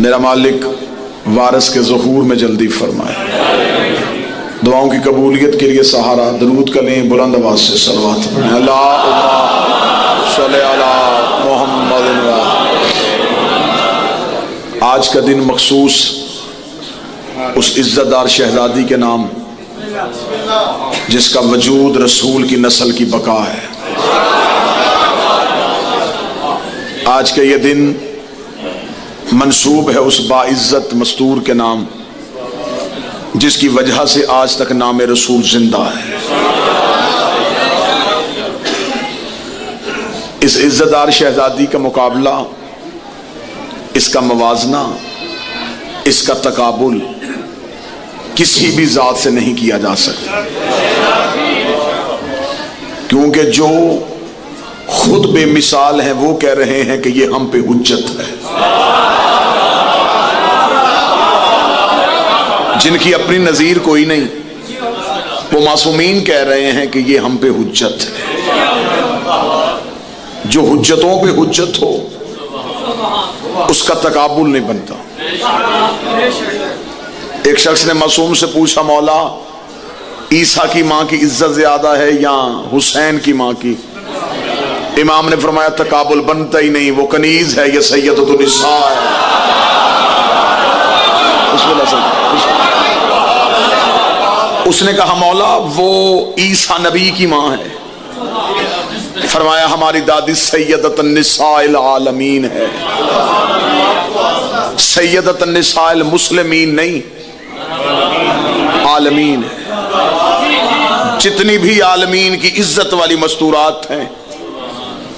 میرا مالک وارث کے ظہور میں جلدی فرمائے، دعاؤں کی قبولیت کے لیے سہارا درود کریں، بلند آواز سے صلوات پڑھیں۔ اللہم صلی علی محمد۔ آج کا دن مخصوص اس عزت دار شہزادی کے نام جس کا وجود رسول کی نسل کی بقا ہے۔ آج کا یہ دن منسوب ہے اس باعزت مستور کے نام جس کی وجہ سے آج تک نام رسول زندہ ہے۔ اس عزت دار شہزادی کا مقابلہ، اس کا موازنہ، اس کا تقابل کسی بھی ذات سے نہیں کیا جا سکتا، کیونکہ جو خود بے مثال ہیں وہ کہہ رہے ہیں کہ یہ ہم پہ حجت ہے، جن کی اپنی نظیر کوئی نہیں وہ معصومین کہہ رہے ہیں کہ یہ ہم پہ حجت ہے۔ جو حجتوں پہ حجت ہو اس کا تقابل نہیں بنتا۔ ایک شخص نے معصوم سے پوچھا، مولا عیسیٰ کی ماں کی عزت زیادہ ہے یا حسین کی ماں کی؟ امام نے فرمایا تقابل بنتا ہی نہیں، وہ کنیز ہے، یہ سیدۃ النساء ہے۔ اس نے کہا مولا وہ عیسیٰ نبی کی ماں ہے، فرمایا ہماری دادی سیدۃ النساء العالمین ہے، سیدۃ النساء المسلمین نہیں، عالمین ہے۔ جتنی بھی عالمین کی عزت والی مستورات ہیں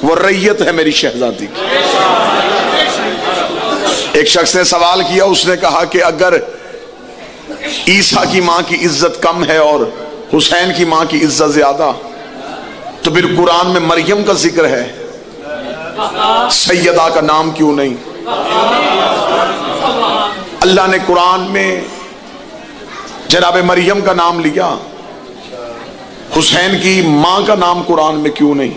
وہ ریت ہے میری شہزادی کی۔ ایک شخص نے سوال کیا، اس نے کہا کہ اگر عیسیٰ کی ماں کی عزت کم ہے اور حسین کی ماں کی عزت زیادہ تو پھر قرآن میں مریم کا ذکر ہے، سیدہ کا نام کیوں نہیں؟ اللہ نے قرآن میں جناب مریم کا نام لیا، حسین کی ماں کا نام قرآن میں کیوں نہیں؟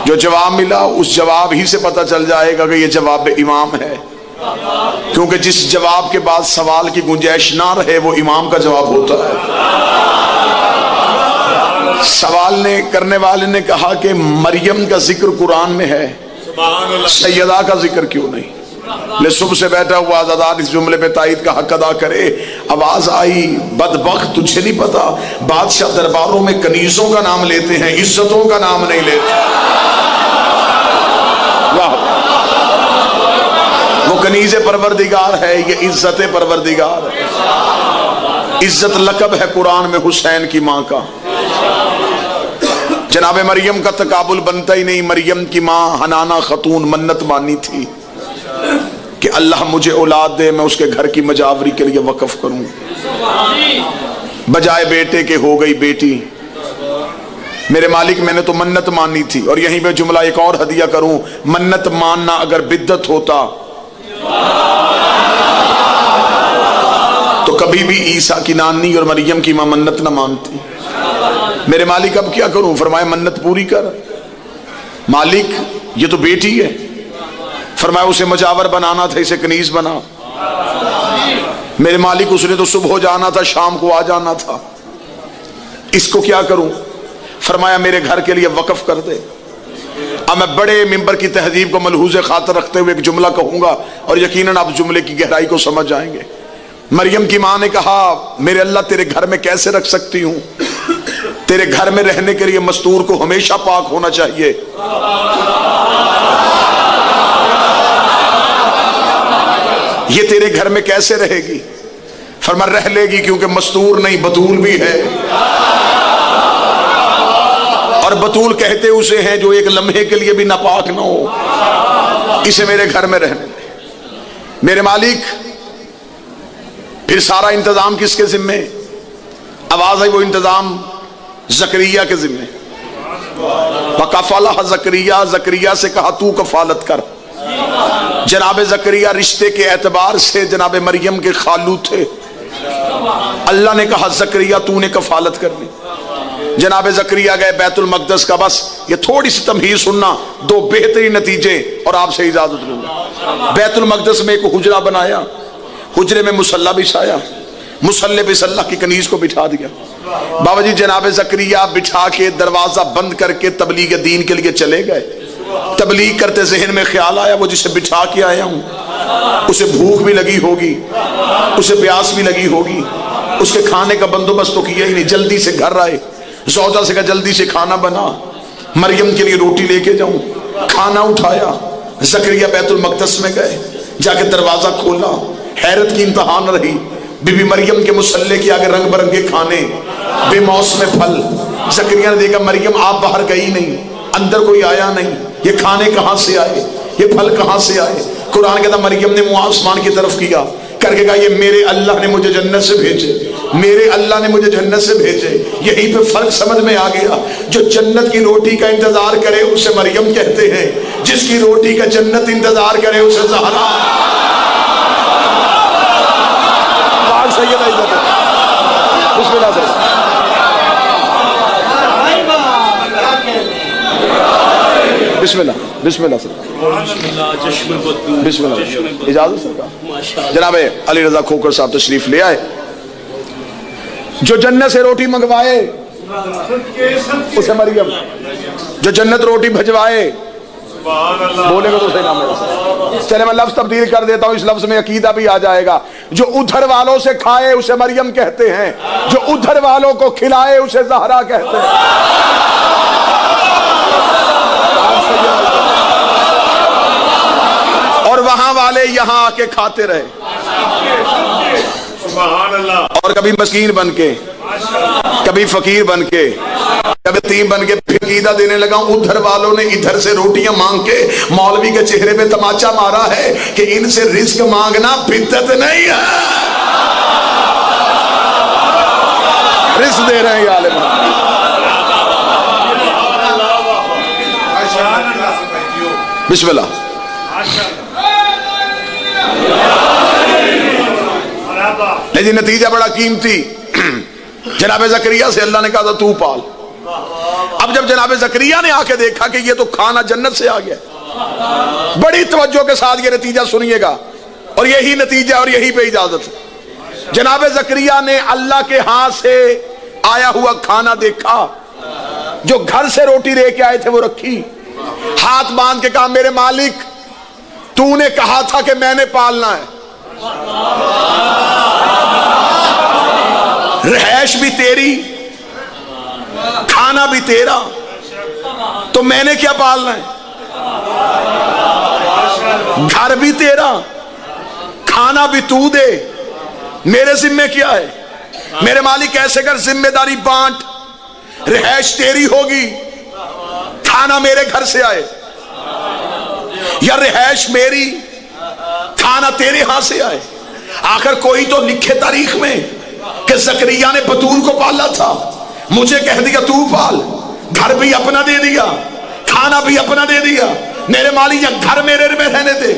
جو جواب ملا اس جواب ہی سے پتہ چل جائے گا کہ یہ جواب امام ہے، کیونکہ جس جواب کے بعد سوال کی گنجائش نہ رہے وہ امام کا جواب ہوتا ہے۔ سوال کرنے والے نے کہا کہ مریم کا ذکر قرآن میں ہے، سیدہ کا ذکر کیوں نہیں؟ لے صبح سے بیٹھا ہوا عزادار اس جملے پہ تائید کا حق ادا کرے۔ آواز آئی، بدبخت تجھے نہیں پتا بادشاہ درباروں میں کنیزوں کا نام لیتے ہیں، عزتوں کا نام نہیں لیتے۔ وہ کنیز پروردگار ہے، یہ عزت پروردگار ہے۔ عزت لقب ہے قرآن میں حسین کی ماں کا۔ جناب مریم کا تقابل بنتا ہی نہیں۔ مریم کی ماں حنانہ خاتون منت مانی تھی کہ اللہ مجھے اولاد دے، میں اس کے گھر کی مجاوری کے لیے وقف کروں، بجائے بیٹے کے ہو گئی بیٹی۔ میرے مالک میں نے تو منت مانی تھی، اور یہیں پہ جملہ ایک اور ہدیہ کروں، منت ماننا اگر بدعت ہوتا تو کبھی بھی عیسیٰ کی نانی اور مریم کی ماں منت نہ مانتی۔ میرے مالک اب کیا کروں؟ فرمایا منت پوری کر۔ مالک یہ تو بیٹی ہے، فرمایا اسے مجاور بنانا تھا، اسے کنیز بنا۔ میرے مالک اس نے تو صبح ہو جانا تھا، شام کو آ جانا تھا، اس کو کیا کروں؟ فرمایا میرے گھر کے لیے وقف کر دے۔ اب میں بڑے ممبر کی تہذیب کو ملحوظ خاطر رکھتے ہوئے ایک جملہ کہوں گا اور یقیناً آپ جملے کی گہرائی کو سمجھ جائیں گے۔ مریم کی ماں نے کہا میرے اللہ تیرے گھر میں کیسے رکھ سکتی ہوں؟ تیرے گھر میں رہنے کے لیے مستور کو ہمیشہ پاک ہونا چاہیے۔ یہ تیرے گھر میں کیسے رہے گی؟ فرمایا رہ لے گی، کیونکہ مستور نہیں بطول بھی ہے، اور بطول کہتے اسے ہیں جو ایک لمحے کے لیے بھی ناپاک نہ ہو، اسے میرے گھر میں رہنے دے۔ میرے مالک پھر سارا انتظام کس کے ذمے؟ آواز ہے وہ انتظام زکریا کے ذمے۔ وَقَفَلَهَ زکریا، زکریا سے کہا تو کفالت کر۔ جناب زکریا رشتے کے اعتبار سے جناب مریم کے خالو تھے، اللہ نے کہا زکریا تو نے کفالت کرنی۔ جناب زکریا گئے بیت المقدس کا۔ بس یہ تھوڑی سی تمہید سننا، دو بہترین نتیجے اور آپ سے اجازت لوں گا۔ بیت المقدس میں ایک حجرہ بنایا, حجرے میں مصلی بچھایا, مصلی پہ اللہ کی کنیز کو بٹھا دیا. بابا جی جناب زکریا بٹھا کے دروازہ بند کر کے تبلیغ دین کے لیے چلے گئے. تبلیغ کرتے ذہن میں خیال آیا وہ جسے بٹھا کے آیا ہوں اسے بھوک بھی لگی ہوگی, اسے پیاس بھی لگی ہوگی, اس کے کھانے کا بندوبست تو کیا ہی نہیں. جلدی سے گھر آئے, زوجہ سے کہا جلدی سے کھانا بنا, مریم کے لیے روٹی لے کے جاؤں. کھانا اٹھایا, زکریا بیت المقدس میں گئے, جا کے دروازہ کھولا. حیرت کی انتہا نہ رہی, بی بی مریم کے مصلی کے آگے رنگ برنگے کھانے, بے موسم پھل. زکریا نے دیکھا مریم آپ باہر گئی نہیں, اندر کوئی آیا نہیں, یہ کھانے کہاں سے آئے, یہ پھل کہاں سے آئے؟ قرآن کہتا مریم نے منہ آسمان کی طرف کیا, کر کے کہا یہ میرے اللہ نے مجھے جنت سے بھیجے, میرے اللہ نے مجھے جنت سے بھیجے. یہیں پہ فرق سمجھ میں آ گیا. جو جنت کی روٹی کا انتظار کرے اسے مریم کہتے ہیں, جس کی روٹی کا جنت انتظار کرے اسے زہرا. بسم اللہ سے بسم اللہ بسم اللہ سر بسم اللہ. اجازت سر جناب علی رضا کھوکر صاحب تشریف لے آئے. جو جنت سے روٹی منگوائے اسے مریم, جو جنت روٹی بھجوائے بولے گا تو صحیح نام ہے. چلے میں لفظ تبدیل کر دیتا ہوں, اس لفظ میں عقیدہ بھی آ جائے گا. جو ادھر والوں سے کھائے اسے مریم کہتے ہیں, جو ادھر والوں کو کھلائے اسے زہرا کہتے ہیں. اور وہاں والے یہاں آ کے کھاتے رہے, اور کبھی مسکین بن کے, کبھی فقیر بن کے, کبھی یتیم بن کے. پھر عقیدہ دینے لگا ادھر والوں نے ادھر سے روٹیاں مانگ کے مولوی کے چہرے پہ تماچا مارا ہے کہ ان سے رزق مانگنا بدعت نہیں ہے, رزق دے رہے ہیں یہ عالم. بسم اللہ. لیکن نتیجہ بڑا قیمتی. جناب زکریا سے اللہ نے کہا تھا تو پال. اب جب جناب زکریا نے آ کے دیکھا کہ یہ تو کھانا جنت سے آ گیا, بڑی توجہ کے ساتھ یہ نتیجہ سنیے گا, اور یہی نتیجہ اور یہی پہ اجازت. جناب زکریا نے اللہ کے ہاتھ سے آیا ہوا کھانا دیکھا, جو گھر سے روٹی لے کے آئے تھے وہ رکھی, ہاتھ باندھ کے کہا میرے مالک تو نے کہا تھا کہ میں نے پالنا ہے, رہائش بھی تیری, کھانا بھی تیرا, تو میں نے کیا پالنا ہے؟ گھر بھی تیرا, کھانا بھی تو دے, میرے ذمہ کیا ہے؟ میرے مالک ایسے کر ذمہ داری بانٹ, رہائش تیری ہوگی, کھانا میرے گھر سے آئے, یا رہائش میری کھانا تیرے ہاں سے آئے. آخر کوئی تو لکھے تاریخ میں کہ زکریا نے بطول کو پالا تھا, مجھے کہہ دیا تو پال, گھر بھی اپنا دے دیا, کھانا بھی اپنا دے دیا. میرے مالی یا گھر میرے میں رہنے دے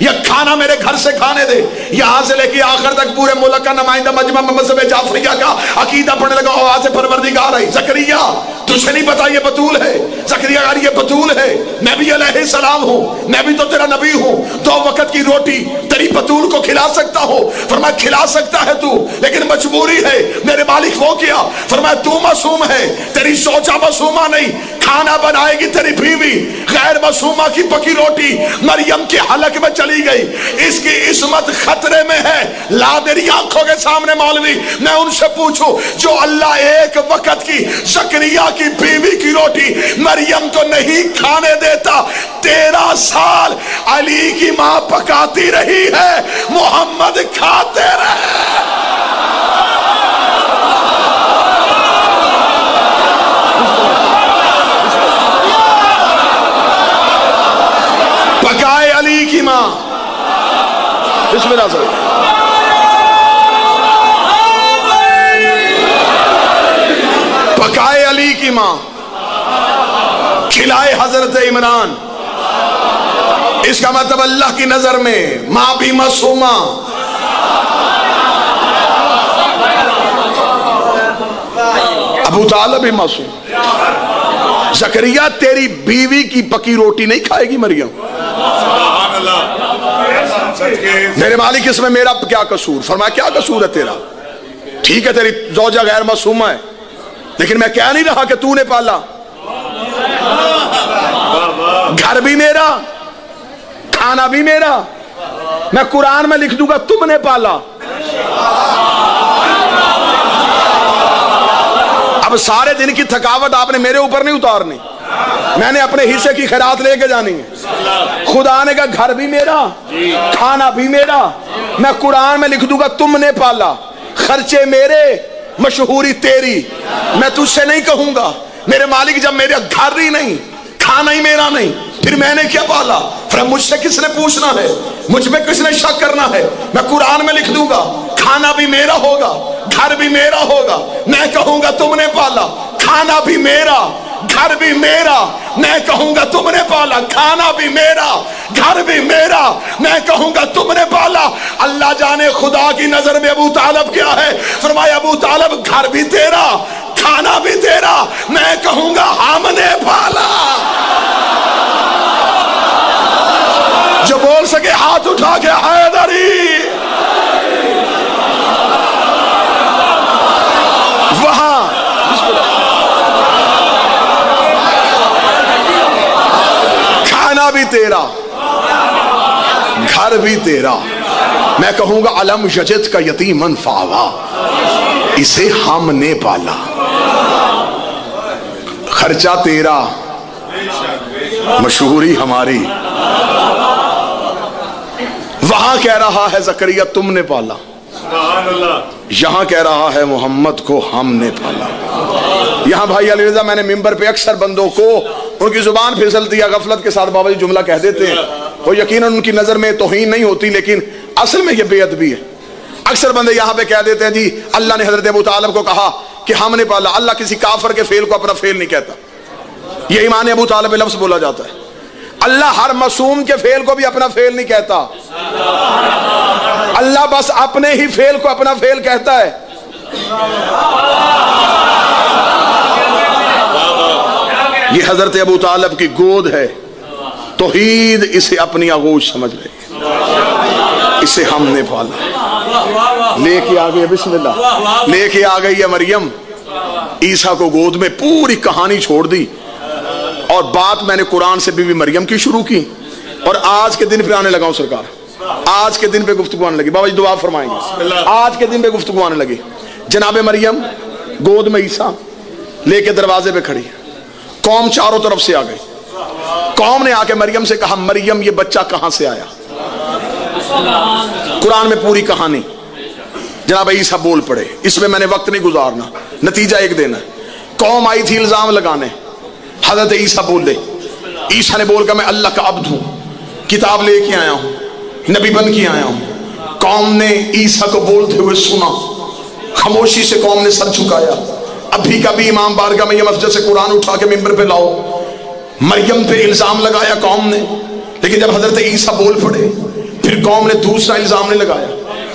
یا کھانا میرے گھر سے کھانے دے. یہاں سے لے کے آخر تک پورے ملک کا نمائندہ مجمع مذہب جعفریہ کا عقیدہ پڑھنے لگا, آواز پروردگار آئی, زکریا تجھے نہیں پتا یہ بطول ہے؟ زکریا یہ بطول ہے, میں بھی علیہ السلام ہوں, میں بھی تو تیرا نبی ہوں, 2 وقت کی روٹی تیری بطول کو کھلا سکتا ہوں. فرمایا کھلا سکتا ہے تو, لیکن مجبوری ہے. میرے مالک وہ کیا؟ فرمایا تو معصوم ہے, تیری زوجہ معصومہ نہیں, کھانا بنائے گی تیری بیوی, غیر معصومہ کی پکی روٹی مریم کے حلق میں چلی گئی, اس کی عصمت خطرے میں ہے. لا میری آنکھوں کے سامنے مولوی, میں ان سے پوچھوں جو اللہ ایک وقت کی زکریا کی بیوی کی روٹی مریم کو نہیں کھانے دیتا, 13 سال علی کی ماں پکاتی رہی ہے, محمد کھاتے رہے. پکائے علی کی ماں. بسم اللہ سے پکائے علی کی ماں, کھلائے حضرت عمران. اس کا مطلب اللہ کی نظر میں ماں بھی معصومہ, ابو طالب بھی معصوم. زکریا تیری بیوی کی پکی روٹی نہیں کھائے گی مریم, میرے مالک اس میں میرا کیا قصور؟ فرمایا کیا قصور ہے تیرا؟ ٹھیک ہے تیری زوجہ غیر معصومہ ہے، لیکن میں کہہ نہیں رہا کہ تو نے پالا، گھر بھی میرا، کھانا بھی میرا، میں قرآن میں لکھ دوں گا تم نے پالا۔ اب سارے دن کی تھکاوٹ آپ نے میرے اوپر نہیں اتارنی، میں نے اپنے حصے کی خیرات لے کے جانی ہے۔ خدا نے کہا گھر بھی میرا، کھانا بھی میرا، میں قرآن میں لکھ دوں گا تم نے پالا، خرچے میرے، مشہوری تیری، میں تجھ سے نہیں کہوں گا میرے مالک جب میرے گھر ہی نہیں، کھانا ہی میرا نہیں، پھر میں نے کیا پالا؟ پھر مجھ سے کس نے پوچھنا ہے؟ مجھ پہ کس نے شک کرنا ہے؟ میں قرآن میں لکھ دوں گا کھانا بھی میرا ہوگا، گھر بھی میرا ہوگا، میں کہوں گا تم نے پالا، کھانا بھی میرا، گھر بھی میرا، میں کہوں گا تم نے پالا، کھانا بھی میرا، گھر بھی میرا، میں کہوں گا تم نے پالا۔ اللہ جانے خدا کی نظر میں ابو طالب کیا ہے؟ فرمایا ابو طالب گھر بھی تیرا، کھانا بھی تیرا، میں کہوں گا ہم نے پالا۔ جو بول سکے ہاتھ اٹھا کے حیدری۔ وہاں کھانا بھی تیرا، گھر بھی تیرا، میں کہوں گا علم یجد کا یتیمن فآوا، اسے ہم نے پالا، خرچہ تیرا، مشہوری ہماری۔ وہاں کہہ رہا ہے زکریا تم نے پالا، یہاں کہہ رہا ہے محمد کو ہم نے پالا۔ یہاں بھائی علی رضا میں نے ممبر پہ اکثر بندوں کو ان کی زبان پھسلتی ہے، غفلت کے ساتھ بابا جی جملہ کہہ دیتے ہیں، وہ یقیناً ان کی نظر میں توہین نہیں ہوتی، لیکن اصل میں یہ بے ادبی ہے۔ اکثر بندے یہاں پہ کہہ دیتے ہیں جی اللہ نے حضرت ابو طالب کو کہا کہ ہم نے پالا، اللہ کسی کافر کے فعل کو اپنا فعل نہیں کہتا، یہ ایمان ابو طالب میں لفظ بولا جاتا ہے۔ اللہ ہر معصوم کے فعل کو بھی اپنا فعل نہیں کہتا، اللہ بس اپنے ہی فعل کو اپنا فعل کہتا ہے۔ یہ حضرت ابو طالب کی گود ہے، توحید اسے اپنی آغوش سمجھ رہے، اسے ہم نے پالا۔ لے کے آ گئی، بسم اللہ، لے کے آ گئی ہے مریم عیسیٰ کو گود میں، پوری کہانی چھوڑ دی، اور بات میں نے قرآن سے بی بی مریم کی شروع کی، اور آج کے دن پہ آنے لگا ہوں سرکار، آج کے دن پہ گفتگو آنے لگی، بابا جی دعا فرمائیں گے، آج کے دن پہ گفتگو آنے لگی۔ جناب مریم گود میں عیسیٰ لے کے دروازے پہ کھڑی، قوم چاروں طرف سے آ گئی، قوم نے آ کے مریم سے کہا مریم یہ بچہ کہاں سے آیا؟ قرآن میں پوری کہانی جناب عیسیٰ بول پڑے، اس میں نے وقت نہیں گزارنا، نتیجہ ایک دینا ہے۔ قوم آئی تھی الزام لگانے، حضرت عیسیٰ بولے، عیسیٰ نے بول کر میں اللہ کا عبد ہوں، کتاب لے کے آیا ہوں، نبی بن کے آیا ہوں۔ قوم نے عیسیٰ کو بولتے ہوئے سنا، خاموشی سے قوم نے سر جھکایا۔ ابھی کبھی امام بارگاہ میں یہ مسجد سے قرآن اٹھا کے ممبر پہ لاؤ، مریم پہ الزام لگایا قوم نے، لیکن جب حضرت عیسیٰ بول پڑے پھر قوم نے دوسرا الزام نہیں لگایا،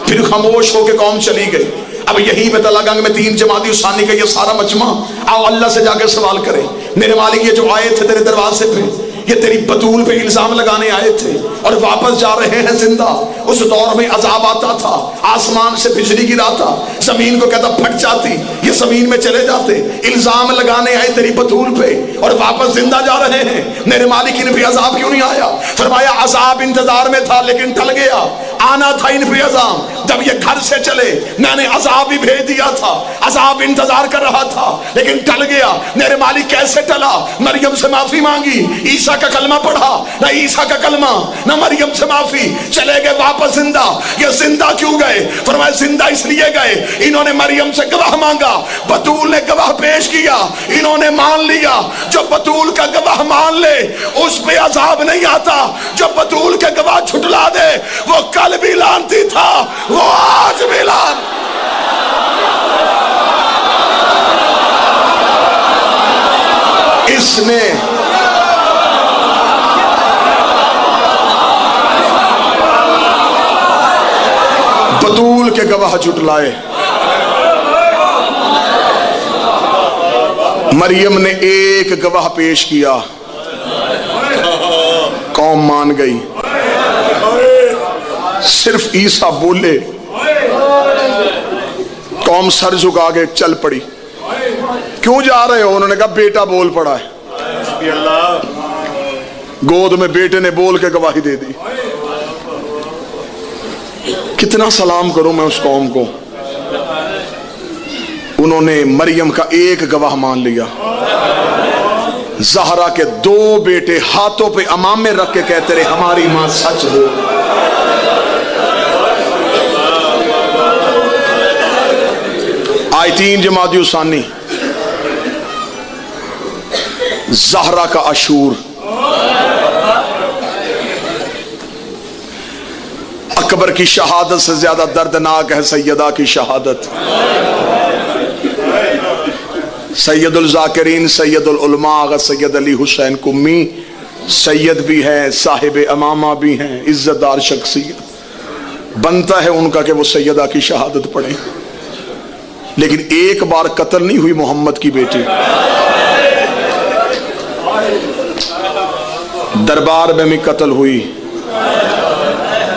پھر خاموش ہو کے قوم چلی گئی۔ اب یہی پہ طلع گنگ میں 3 جمادی الثانی کا یہ سارا مجمع آؤ اللہ سے جا کے سوال کرے، میرے مالک یہ جو آئے تھے تیرے دروازے پہ، یہ تیری بطول پہ الزام لگانے آئے تھے اور واپس جا رہے ہیں زندہ۔ اس دور میں عذاب آتا تھا، آسمان سے بجلی گراتا، زمین کو کہتا پھٹ جاتی، یہ زمین میں چلے جاتے، الزام لگانے آئے تیری بطول پہ اور واپس زندہ جا رہے ہیں، میرے مالک ان پہ عذاب کیوں نہیں آیا؟ فرمایا عذاب انتظار میں تھا لیکن ٹل گیا، آنا تھا ان پہ عذاب، جب یہ گھر سے چلے میں نے عذاب بھی بھیج دیا تھا، عذاب انتظار کر رہا تھا لیکن ٹل گیا۔ میرے مالک کیسے ٹلا؟ مریم سے معافی مانگی، عیسیٰ کا کلمہ پڑھا، نہ عیسیٰ کا کلمہ نہ مریم سے معافی، چلے گئے واپس زندہ۔ یہ زندہ کیوں گئے؟ فرمایا زندہ اس لیے گئے، انہوں نے مریم سے گواہ مانگا، بطول نے گواہ پیش کیا، انہوں نے مان لیا۔ جو بطول کا گواہ مان لے اس پہ عذاب نہیں آتا، جو بطول کے گواہ چھٹلا دے وہ کل بھی لانتی تھا، وہ آج بھی لانتی۔ اس نے بطول کے گواہ جھٹلائے، مریم نے ایک گواہ پیش کیا، قوم مان گئی۔ صرف عیسیٰ بولے قوم سر جھکا کے چل پڑی. کیوں جا رہے ہو؟ انہوں نے کہا بیٹا بول پڑا ہے. گود میں بیٹے نے بول کے گواہی دے دی. کتنا سلام کروں میں اس قوم کو. انہوں نے مریم کا ایک گواہ مان لیا. زہرا کے 2 بیٹے ہاتھوں پہ امامے رکھ کے کہتے رہے ہماری ماں سچ ہو. آئی 3 جمادی الثانی. زہرا کا عاشور. اکبر کی شہادت سے زیادہ دردناک ہے سیدہ کی شہادت. سید الذاکرین، سید العلماء، سید علی حسین قمی سید بھی ہے، صاحب امامہ بھی ہیں، عزت دار شخصیت. بنتا ہے ان کا کہ وہ سیدہ کی شہادت پڑھیں، لیکن ایک بار قتل نہیں ہوئی محمد کی بیٹی. دربار میں بھی قتل ہوئی.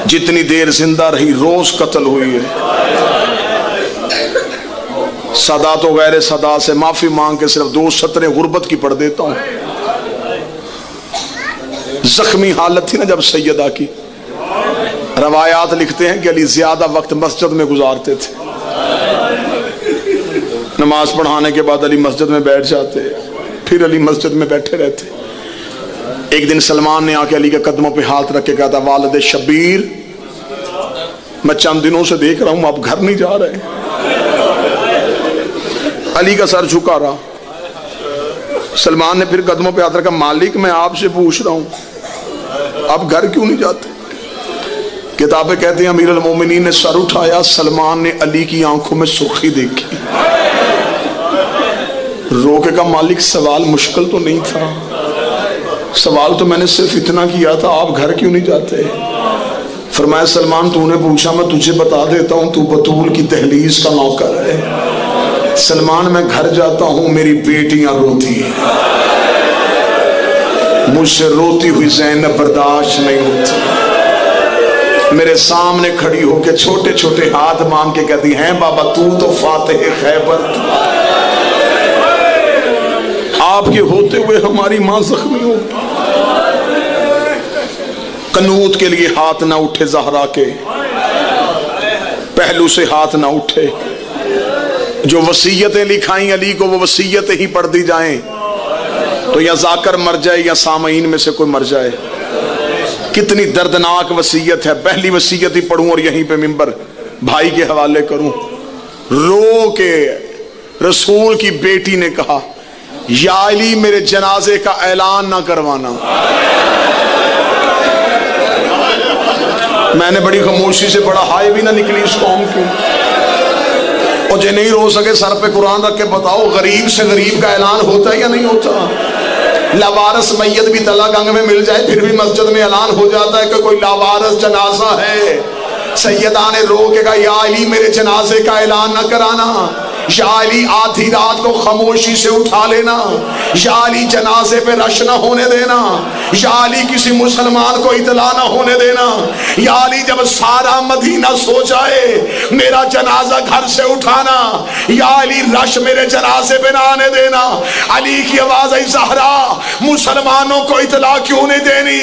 جتنی دیر زندہ رہی روز قتل ہوئی ہے. صدا تو غیر صدا سے معافی مانگ کے صرف 2 سطریں غربت کی پڑھ دیتا ہوں. زخمی حالت تھی نا جب سیدہ کی. روایات لکھتے ہیں کہ علی زیادہ وقت مسجد میں گزارتے تھے. نماز پڑھانے کے بعد علی مسجد میں بیٹھ جاتے، پھر علی مسجد میں بیٹھے رہتے. ایک دن سلمان نے آ کے علی کے قدموں پہ ہاتھ رکھ کے کہا تھا والد شبیر میں چند دنوں سے دیکھ رہا ہوں آپ گھر نہیں جا رہے. علی کا سر جھکا رہا. سلمان نے پھر قدموں پہ ہاتھ رکھا مالک میں آپ سے پوچھ رہا ہوں آپ گھر کیوں نہیں جاتے. کتابیں کہتے ہیں امیر المومنین نے سر اٹھایا. سلمان نے علی کی آنکھوں میں سرخی دیکھی. رو کے کہا مالک سوال مشکل تو نہیں تھا. سوال تو میں نے صرف اتنا کیا تھا آپ گھر کیوں نہیں جاتے. فرمایا سلمان تو نے پوچھا میں تجھے بتا دیتا ہوں تو بطول کی دہلیز کا نوکر ہے. سلمان میں گھر جاتا ہوں میری بیٹیاں روتی ہیں. مجھ سے روتی ہوئی زینب برداشت نہیں ہوتی. میرے سامنے کھڑی ہو کے چھوٹے چھوٹے ہاتھ مانگ کے کہتی ہیں بابا تو فاتح خیبر تھا. آپ کے ہوتے ہوئے ہماری ماں زخمی ہو. قنوت کے لیے ہاتھ نہ اٹھے زہرا کے پہلو سے ہاتھ نہ اٹھے. جو وصیتیں لکھائیں علی کو وہ وصیتیں ہی پڑھ دی جائیں تو یا ذاکر مر جائے یا سامعین میں سے کوئی مر جائے. کتنی دردناک وصیت ہے. پہلی وصیت ہی پڑھوں اور یہیں پہ منبر بھائی کے حوالے کروں. رو کے رسول کی بیٹی نے کہا یا علی میرے جنازے کا اعلان نہ کروانا. میں نے بڑی خاموشی سے پڑھا ہائے بھی نہ نکلی اس قوم کی. اور جو نہیں رو سکے سر پہ قرآن رکھ کے بتاؤ غریب سے غریب کا اعلان ہوتا ہے یا نہیں ہوتا. لاوارث میت بھی تلا گنگ میں مل جائے پھر بھی مسجد میں اعلان ہو جاتا ہے کہ کوئی لاوارث جنازہ ہے. سیدہ نے رو کے کہا یا علی میرے جنازے کا اعلان نہ کرانا. یا علی آدھی رات کو خاموشی سے اٹھا لینا. یا علی جنازے پہ رش نہ ہونے دینا. یا علی کسی مسلمان کو اطلاع نہ ہونے دینا. یا علی جب سارا مدینہ سو جائے میرا جنازہ گھر سے اٹھانا. یا علی رش میرے جنازے پہ نہ آنے دینا. علی کی آواز ہے زہرا مسلمانوں کو اطلاع کیوں نہیں دینی.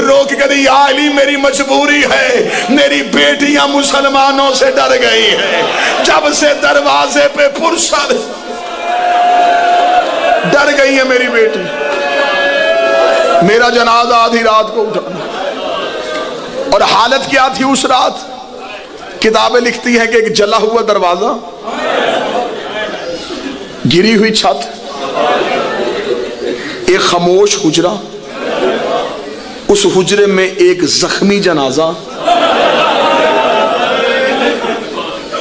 روک کے دی یا علی میری مجبوری ہے میری بیٹیاں مسلمانوں سے ڈر گئی ہیں. جب سے دروازے پہ پرسر ڈر گئی ہے میری بیٹی. میرا جنازہ آدھی رات کو اٹھانا. اور حالت کیا تھی اس رات. کتابیں لکھتی ہیں کہ ایک جلا ہوا دروازہ، گری ہوئی چھت، ایک خاموش حجرہ، اس حجرے میں ایک زخمی جنازہ،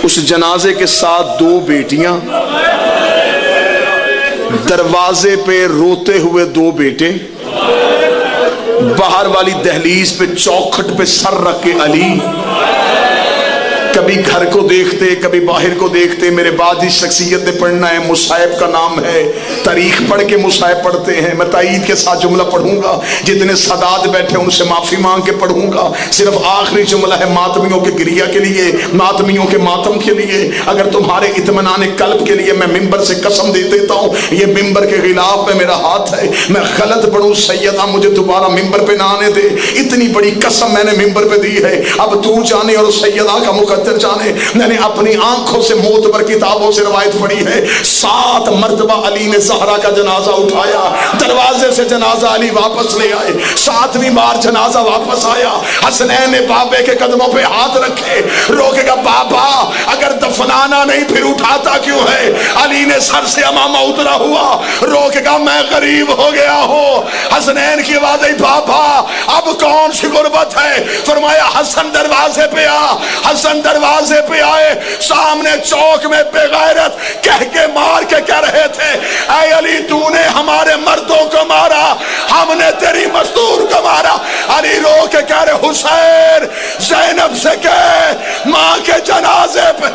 اس جنازے کے ساتھ 2 بیٹیاں، دروازے پہ روتے ہوئے 2 بیٹے، باہر والی دہلیز پہ چوکھٹ پہ سر رکھ کے علی کبھی گھر کو دیکھتے کبھی باہر کو دیکھتے. میرے بعد اس شخصیت نے پڑھنا ہے, مصائب کا نام ہے, تاریخ پڑھ کے مصائب پڑھتے ہیں. میں تائید کے ساتھ جملہ پڑھوں گا, جتنے سادات بیٹھے ان سے معافی مانگ کے پڑھوں گا. صرف آخری جملہ ہے ماتمیوں کے گریہ کے لیے, ماتمیوں کے ماتم کے لیے, اگر تمہارے اطمینان قلب کے لیے. میں ممبر سے قسم دے دیتا ہوں, یہ ممبر کے غلاف میں میرا ہاتھ ہے, میں غلط پڑھوں سیدہ مجھے دوبارہ ممبر پہ نہ آنے دے. اتنی بڑی قسم میں نے ممبر پہ دی ہے. اب تو جانے اور سیدہ کا مقدر جانے, میں نے اپنی آنکھوں سے معتبر کتابوں سے روایت پڑھی ہے. 7 مرتبہ علی نے زہرا کا جنازہ اٹھایا, دروازے سے جنازہ علی واپس لے آئے. 7ویں بار جنازہ واپس آیا, حسنین نے بابے کے قدموں پہ ہاتھ رکھے. روکے گا بابا اگر دفنانا نہیں پھر اٹھاتا کیوں ہے؟ علی نے سر سے امامہ اترا ہوا. روکے گا میں غریب ہو گیا ہوں. حسنین کی آواز ہے بابا اب کون سی غربت ہے؟ فرمایا حسن دروازے پہ آ. حسن دروازے پہ آئے, سامنے چوک میں بے غیرت کہہ کے مار کے کہہ رہے تھے اے علی تو نے ہمارے مردوں کو مارا, ہم نے تیری مزدور کو مارا. علی رو کے کہہ رہے حسین زینب سے کہہ ماں کے جنازے پہ